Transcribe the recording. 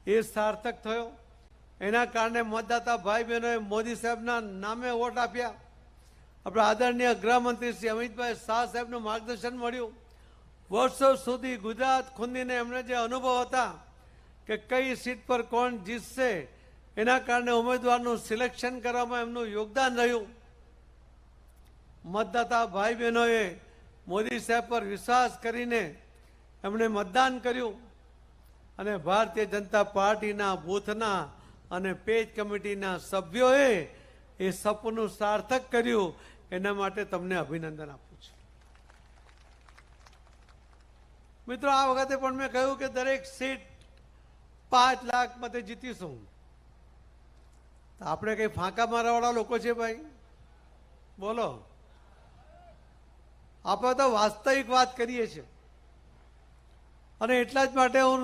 એ સાર્થક થયો। એના કારણે મતદાતા ભાઈ બહેનોએ મોદી સાહેબના નામે વોટ આપ્યા। આપણા આદરણીય ગૃહમંત્રી શ્રી અમિતભાઈ શાહ સાહેબનું માર્ગદર્શન મળ્યું। વર્ષો સુધી ગુજરાત ખૂંદીને એમને જે અનુભવ હતા કે કઈ સીટ પર કોણ જીતશે, એના કારણે ઉમેદવારનું સિલેક્શન કરવામાં એમનું યોગદાન રહ્યું। મતદાતા ભાઈ બહેનોએ મોદી સાહેબ પર વિશ્વાસ કરીને એમણે મતદાન કર્યું અને ભારતીય જનતા પાર્ટીના બૂથના અને પેજ કમિટીના સભ્યોએ એ સપનું સાર્થક કર્યું। એના માટે તમને અભિનંદન આપું છું। મિત્રો, આ વખતે પણ મેં કહ્યું કે દરેક સીટ 5 લાખ મતે જીતીશું। આપણે કઈ ફાંકા મારવાવાળા લોકો છે ભાઈ? બોલો, આપણે તો વાસ્તવિક વાત કરીએ છીએ। અને એટલા જ માટે હું